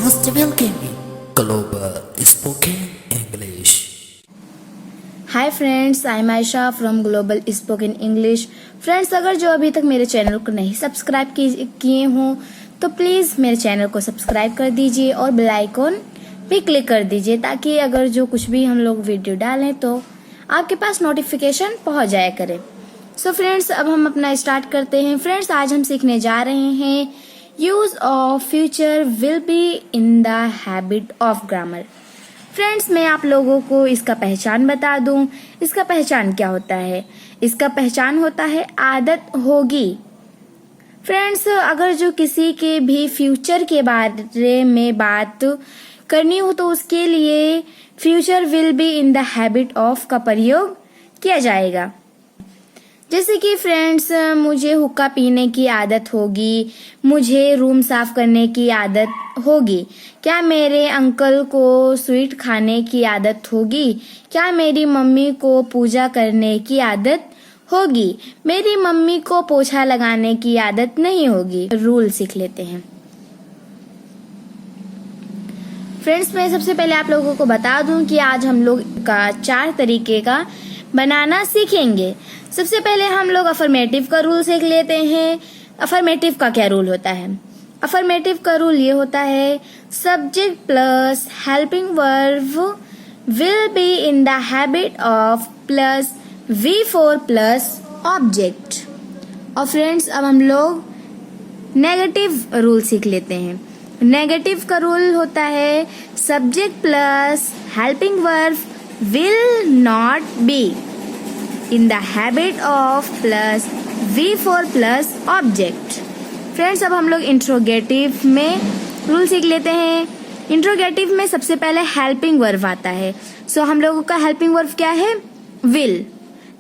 most welcoming global spoken English. Hi friends, I am Ayesha from global spoken English. Friends, अगर जो अभी तक मेरे चैनल को नहीं सब्सक्राइब किए हों तो प्लीज़ मेरे चैनल को सब्सक्राइब कर दीजिए और बेल आइकॉन भी क्लिक कर दीजिए ताकि अगर जो कुछ भी हम लोग वीडियो डालें तो आपके पास नोटिफिकेशन पहुंच जाया करे। सो फ्रेंड्स, अब हम अपना स्टार्ट करते हैं। फ्रेंड्स, आज हम सीखने जा रहे हैं use of future will be in the habit of grammar. Friends, मैं आप लोगों को इसका पहचान बता दूं। इसका पहचान क्या होता है? इसका पहचान होता है आदत होगी। फ्रेंड्स, अगर जो किसी के भी फ्यूचर के बारे में बात करनी हो तो उसके लिए future will be in the habit of का प्रयोग किया जाएगा। जैसे कि फ्रेंड्स, मुझे हुक्का पीने की आदत होगी, मुझे रूम साफ करने की आदत होगी। क्या मेरे अंकल को स्वीट खाने की आदत होगी? क्या मेरी मम्मी को पूजा करने की आदत होगी? मेरी मम्मी को पोछा लगाने की आदत नहीं होगी। रूल सीख लेते हैं। फ्रेंड्स, मैं सबसे पहले आप लोगों को बता दूं कि आज हम लोग का 4 तरीके का बनाना सीखेंगे। सबसे पहले हम लोग अफर्मेटिव का रूल सीख लेते हैं। अफर्मेटिव का क्या रूल होता है? अफर्मेटिव का रूल ये होता है subject plus helping verb will be in the habit of plus V4 plus object. और फ्रेंड्स, अब हम लोग नेगेटिव रूल सीख लेते हैं। नेगेटिव का रूल होता है subject plus helping verb will not be in the habit of plus V4 plus object। Friends, अब हम लोग इंट्रोगेटिव में रूल सीख लेते हैं। इंट्रोगेटिव में सबसे पहले हेल्पिंग वर्ब आता है। सो हम लोगों का हेल्पिंग वर्ब क्या है? will।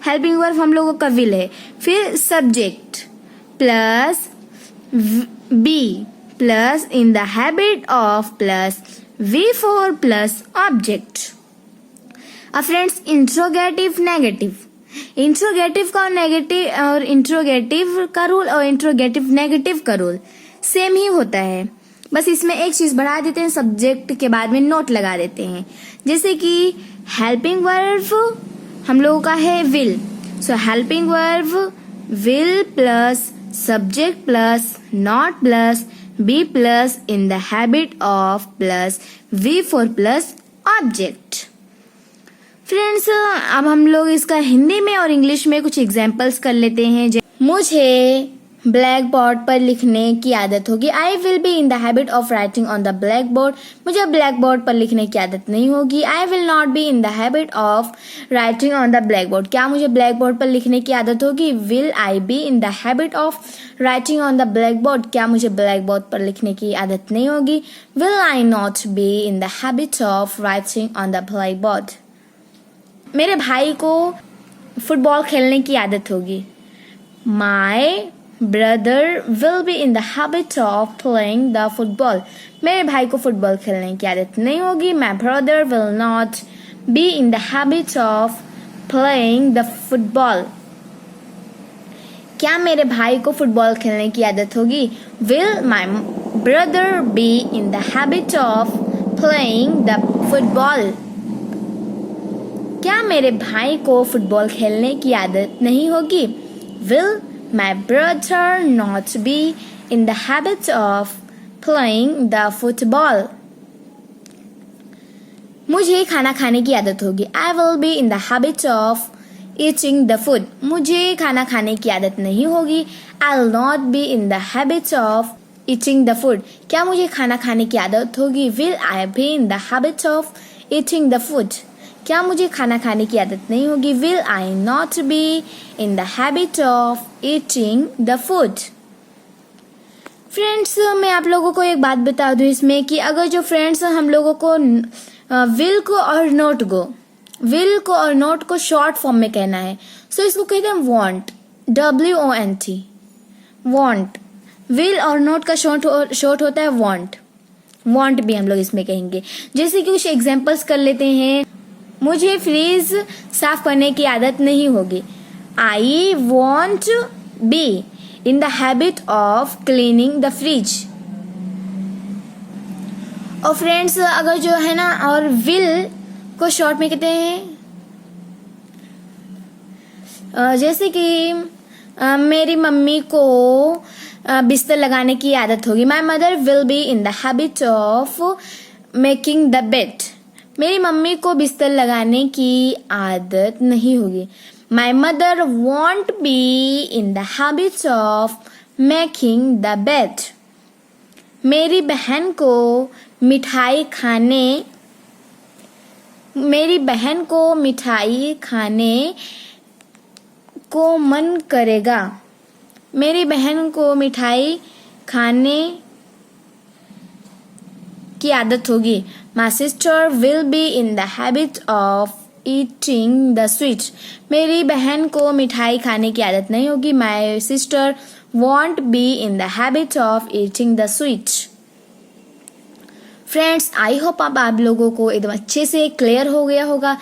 हेल्पिंग वर्ब हम लोगों का will है। फिर subject plus be plus in the habit of plus V4 plus object. अब फ्रेंड्स, इंट्रोगेटिव नेगेटिव। इंट्रोगेटिव का और इंट्रोगेटिव का रूल और इंट्रोगेटिव नेगेटिव का रूल सेम ही होता है। बस इसमें एक चीज बढ़ा देते हैं, सब्जेक्ट के बाद में नोट लगा देते हैं। जैसे कि हेल्पिंग वर्ब हम लोगों का है will. So helping verb will plus subject plus not plus be plus in the habit of plus V4 plus object. Friends, अब हम लोग इसका हिंदी में और इंग्लिश में कुछ एग्जाम्पल्स कर लेते हैं। मुझे ब्लैक बोर्ड पर लिखने की आदत होगी। I will be in the habit of writing on the black board. मुझे ब्लैक बोर्ड पर लिखने की आदत नहीं होगी। I will not be in the habit of writing on the black board. क्या मुझे ब्लैक बोर्ड पर लिखने की आदत होगी? Will I B in the habit of writing on the black board. क्या मुझे ब्लैक बोर्ड पर लिखने की आदत नहीं होगी? Will I not be in the habit of writing on the blackboard. मेरे भाई को फुटबॉल खेलने की आदत होगी। My brother will be in the habit of playing the football. मेरे भाई को फुटबॉल खेलने की आदत नहीं होगी। My brother will not be in the habit of playing the football. क्या मेरे भाई को फुटबॉल खेलने की आदत होगी? Will my brother B in the habit of playing the football. क्या मेरे भाई को फुटबॉल खेलने की आदत नहीं होगी? Will my brother not be in the habit of playing the football. मुझे खाना खाने की आदत होगी। I will be in the habit of eating the food. मुझे खाना खाने की आदत नहीं होगी। I will not be in the habit of eating the food. क्या मुझे खाना खाने की आदत होगी? Will I B in the habit of eating the food. क्या मुझे खाना खाने की आदत नहीं होगी? Will I not be in the habit of eating the food. Friends, मैं आप लोगों को एक बात बता दूं इसमें कि अगर जो फ्रेंड्स हम लोगों को विल को और नोट को शॉर्ट फॉर्म में कहना है, सो इसको कहते हैं वॉन्ट। WONT want. विल और नोट का शॉर्ट होता है वॉन्ट। वॉन्ट भी हम लोग इसमें कहेंगे। जैसे कि कुछ एग्जाम्पल्स कर लेते हैं। मुझे फ्रिज साफ करने की आदत नहीं होगी। I want B in the habit of cleaning the fridge. और फ्रेंड्स अगर जो है ना, और विल को शॉर्ट में कहते हैं जैसे कि मेरी मम्मी को बिस्तर लगाने की आदत होगी। My mother will be in the habit of making the bed. मेरी मम्मी को बिस्तर लगाने की आदत नहीं होगी। My mother want B in the habit of making the bed. मेरी बहन को मिठाई खाने को मन करेगा। मेरी बहन को मिठाई खाने की आदत होगी। My sister will be in the habit of eating the sweet. मेरी बहन को मिठाई खाने की आदत नहीं होगी। My sister want B in the habit of eating the sweet. Friends, I hope आप लोगों को एकदम अच्छे से क्लियर हो गया होगा।